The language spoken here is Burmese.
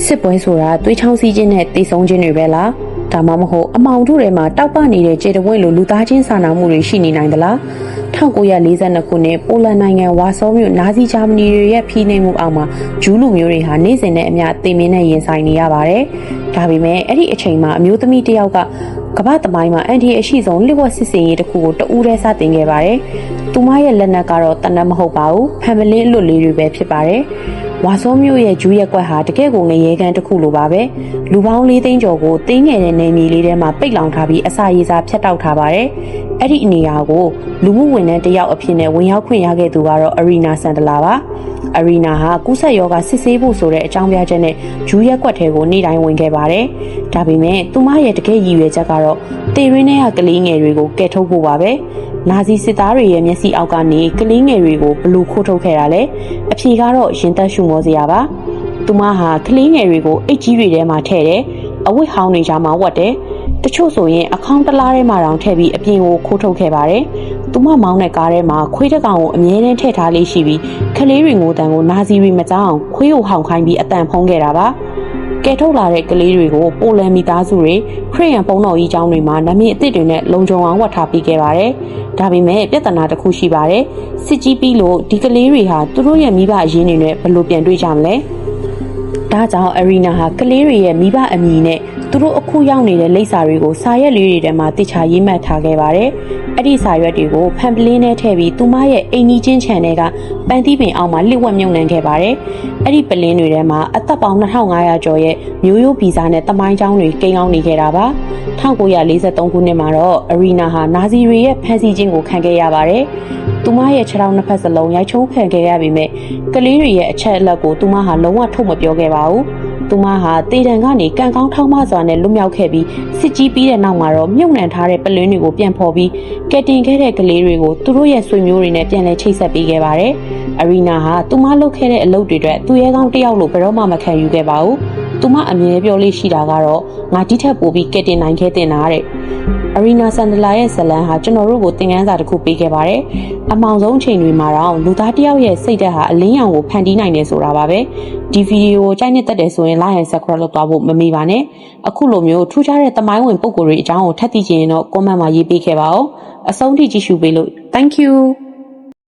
စစ်ပွဲဆိုတာသွေးချောင်းစည်းခြင်းနဲ့တိတ်ဆုံးခြင်းတွေပဲလားဒါမှမဟုတ်အမောင်တို့ထဲမှာတောက်ပနေတဲ့ခြေတဝင်းလိုလူသားချင်းစာနာမှုတွေရှိနေနိုင်သလား1942ခုနှစ်ပိုလန်နိုင်ငံဝါဆောမြို့နာဇီဂျာမနီတွေရဲ့ဖိနှိပ်မှုအောက်မှာဂျူးလူမျိုးတွေဟာနေ့စဉ်နဲ့အမျှသေမင်းနဲ့ရင်ဆိုင်နေရပါတယ်ဒါပေမဲ့အဲ့ဒီအချိန်မှာအမျိုးသမီးတစ်ယောက်ကကမ္ဘာသမိုင်းမှာအန်ဒီအရှိဆုံးလျှို့ဝှက်စစ်စင်ရေးတစ်ခုကိုတဦးတည်းစတင်ခဲ့ပါတယ်သူမရဲ့လက်နက်ကတော့တနက်မဟုတ်ပါဘူးဖန်မလင်းအလွတ်လေးတွေပဲဖြစ်ပါတယ်ဝါဆောမြို့ရဲ့ဂျူးရက်ကွက်ဟာတကယ့်ကိုငရေကန်တစ်ခုလိုပါပဲလူပေါင်း4သိန်းကျော်ကိုတင်းငယ်တဲ့နေမြေလေးထဲမှာပိတ်လောင်ထားပြီးအစာရေစာဖျက်တောက်ထားပါတယ်အဲ့ဒီနေရာကိုလူမှုဝန်ထမ်းတယောက်အဖြစ်နဲ့ဝင်ရောက်ခွင့်ရခဲ့သူကတော့အရီနာဆန်ဒလာပါအရီနာဟာကူးစက်ရောဂါစစ်ဆေးဖို့ဆိုတဲ့အကြောင်းပြချက်နဲ့ဂျူးရက်ကွက်ထဲကိုနေ့တိုင်းဝင်ခဲ့ပါတယ်ဒါပေမဲ့သူမရဲ့တကယ့်ရည်ရွယ်ချက်ကတော့တေရင်းထဲကကလေးငယ်တွေကိုကယ်ထုတ်ဖို့ပါပဲနာဇီစစ်သားတွေရဲ့မျက်စိအောက်ကနေကလေးငယ်တွေကိုဘလူခိုးထုတ်ခဲ့တာလဲအဖြေကတော့ရင်သက်ရှုမောစရာပါသူမဟာကလေးငယ်တွေကိုအိတ်ကြီးတွေထဲမှာထည့်တယ်အဝတ်ဟောင်းတွေကြားမှာဝတ်တယ်တချို့ဆိုရင်အခေါင်းတလားထဲမှာတောင်ထည့်ပြီးအပြင်ကိုခိုးထုတ်ခဲ့ပါတယ်သူမမောင်းတဲ့ကားထဲမှာခွေးတစ်ကောင်ကိုအမြဲတမ်းထည့်ထားလေးရှိပြီးကလေးတွေငိုတန်ကိုနာဇီတွေမကြောက်အောင်ခွေးကိုဟောင်ခိုင်းပြီးအတန်ဖုံးခဲ့တာပါကဲထုတ်လာတဲ့ကလေးတွေကိုပိုလန်မိသားစုတွေခရစ်ယာန်ဘုန်းတော်ကြီးကျောင်းတွေမှာနာမည်အသစ်တွေနဲ့လုံခြုံအောင်ဝတ်ထားပေးခဲ့ပါတယ်ဒါပေမဲ့ပြဿနာတစ်ခုရှိပါတယ်စစ်ကြီးပြီးလို့ဒီကလေးတွေဟာသူတို့ရဲ့မိဘအရင်းတွေနဲ့ဘယ်လိုပြန်တွေ့ကြမလဲဒါကြောင့်အရီနာဟာကလေးတွေရဲ့မိဘအမည်နဲ့သူတို့အခုရောက်နေတဲ့လိပ်စာတွေကိုစာရွက်လေးတွေထဲမှာတိကျရေးမှတ်ထားခဲ့ပါတယ်။အဲ့ဒီစာရွက်တွေကိုဖန်ပလင်းနဲ့ထည့်ပြီးသူမရဲ့အိမ်ကြီးချင်းခြံထဲကပန်းသီးပင်အောက်မှာလှစ်ဝက်မြုပ်နှံခဲ့ပါတယ်။အဲ့ဒီပလင်းတွေထဲမှာအသက်ပေါင်း2500ကျော်ရဲ့မျိုးရိုးဗီဇနဲ့တမိုင်းကျောင်းတွေကိန်းအောင်နေခဲ့တာပါ။1943ခုနှစ်မှာတော့အရီနာဟာနာဇီတွေရဲ့ဖမ်းဆီးခြင်းကိုခံခဲ့ရပါတယ်။သူမရဲ့ခြေထောက်နှစ်ဖက်စလုံးရိုက်ချုံးခံခဲ့ရပေမဲ့ကလေးတွေရဲ့အချက်အလက်ကိုသူမဟာလုံးဝထုတ်မပြောခဲ့ပါဘူး။သူမဟာတေတံကနေကံကောင်းထောက်မစွာနဲ့လွတ်မြောက်ခဲ့ပြီးစစ်ကြီးပြီးတဲ့နောက်မှာတော့မြုပ်နှံထားတဲ့ပလင်းတွေကိုပြန်ဖော်ပြီးကယ်တင်ခဲ့တဲ့ကလေးတွေကိုသူတို့ရဲ့ဆွေမျိုးတွေနဲ့ပြန်လည်ချိတ်ဆက်ပေးခဲ့ပါတယ်။အရီနာဟာသူမလုပ်ခဲ့တဲ့အလုပ်တွေအတွက်သူရဲကောင်းတစ်ယောက်လို့ဘယ်တော့မှမခံယူခဲ့ပါဘူး။သူမအမြဲပြောလေးရှိတာကတော့ငါဒီထက်ပိုပြီးကယ်တင်နိုင်ခဲ့တဲ့နာတဲ့အရီနာဆန်ဒလာရဲ့ဇလန်ဟာကျွန်တော်တို့ကိုသင်ခန်းစာတစ်ခုပေးခဲ့ပါတယ်။အမောင်ဆုံးအချိန်တွေမှာတော့လူသားတစ်ယောက်ရဲ့စိတ်ဓာတ်ဟာအလင်းရောင်ကိုဖန်တီးနိုင်တယ်ဆိုတာပါပဲ။ဒီဗီဒီယိုကိုကြိုက်နေတတ်တယ်ဆိုရင် like and subscribe လုပ်သွားဖို့မမေ့ပါနဲ့။အခုလိုမျိုးထူးခြားတဲ့သမိုင်းဝင်ပုံကိုယ်တွေအကြောင်းကိုထပ်သိချင်ရင်တော့ comment မှာရေးပေးခဲ့ပါဦး။အဆုံးထိကြည့်ရှုပေးလို့ thank you